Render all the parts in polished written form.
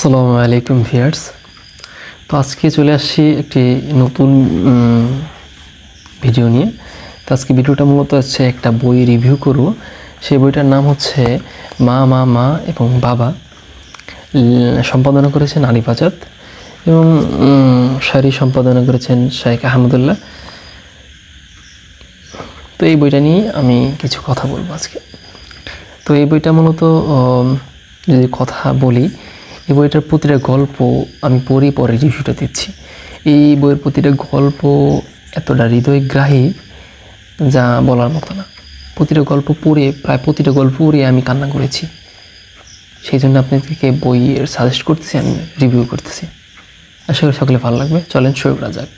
আসসালামু আলাইকুম ভিউয়ার্স। তো আজকে চলে আসছি একটি নতুন ভিডিও নিয়ে। তো আজকে ভিডিওটা মূলত হচ্ছে একটা বই রিভিউ করব। সেই বইটার নাম হচ্ছে মা মা মা এবং বাবা। সম্পাদনা করেছেন আলিফ আজাদ এবং শায়রি সম্পাদনা করেছেন শেখ আহমদুল্লাহ। তো এই বইটা নিয়ে আমি কিছু কথা বলবো আজকে। তো এই বইটা মূলত যদি কথা বলি, এই বইটার প্রতিটা গল্প আমি পরে রিভিউটা দিচ্ছি। এই বইয়ের প্রতিটা গল্প এতটা হৃদয়গ্রাহী যা বলার মতো না। প্রতিটা গল্প পড়ে আমি কান্না করেছি। সেই জন্য আপনাদেরকে বইয়ের সাজেস্ট করতেছি, আমি রিভিউ করতেছি। আশা করি সকলে ভালো লাগবে। চলেন শুরু করা যাক।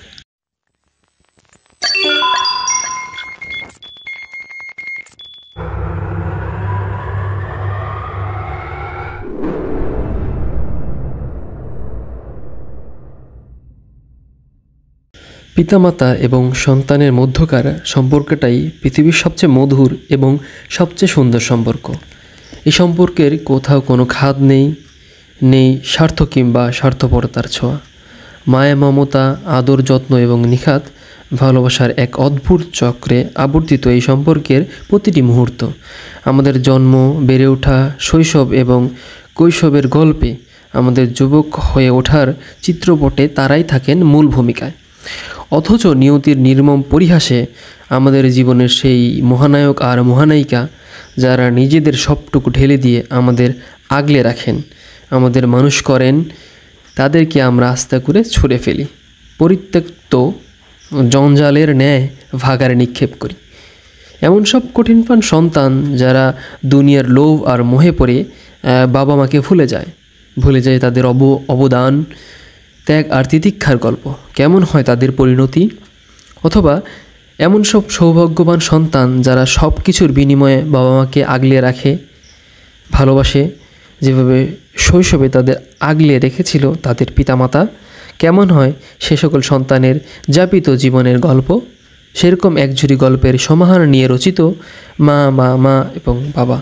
পিতামাতা এবং সন্তানের মধ্যকার সম্পর্কটাই পৃথিবীর সবচেয়ে মধুর এবং সবচেয়ে সুন্দর সম্পর্ক। এই সম্পর্কের কোথাও কোনো খাদ নেই স্বার্থ কিংবা স্বার্থপরতার ছোঁয়া। মায়া, মমতা, আদর, যত্ন এবং নিখাত ভালোবাসার এক অদ্ভুত চক্রে আবর্তিত এই সম্পর্কের প্রতিটি মুহূর্ত, আমাদের জন্ম, বেড়ে ওঠা, শৈশব এবং কৈশোরের গল্পে, আমাদের যুবক হয়ে ওঠার চিত্রপটে তারাই থাকেন মূল ভূমিকায়। অথচ নিয়তির নির্মম পরিহাসে আমাদের জীবনের সেই মহানায়ক আর মহানায়িকা, যারা নিজেদের সবটুকু ঢেলে দিয়ে আমাদের আগলে রাখেন, আমাদের মানুষ করেন, তাদেরকে আমরা আস্থা করে ছুঁড়ে ফেলি, পরিত্যক্ত জঞ্জালের ন্যায় ভাগারে নিক্ষেপ করি। এমন সব কঠিনপ্রাণ সন্তান যারা দুনিয়ার লোভ আর মোহে পড়ে বাবা মাকে ভুলে যায় তাদের অবদান, ত্যাগ আর তিতিক্ষার গল্প। কেমন হয় তাদের পরিণতি? অথবা এমন সব সৌভাগ্যবান সন্তান যারা সব কিছুর বিনিময়ে বাবা মাকে আগলে রাখে, ভালোবাসে, যেভাবে শৈশবে তাদের আগলে রেখেছিল তাদের পিতামাতা। কেমন হয় সে সকল সন্তানের যাপিত জীবনের গল্প? সেরকম একজুড়ি গল্পের সমাহার নিয়ে রচিত মা মা মা এবং বাবা।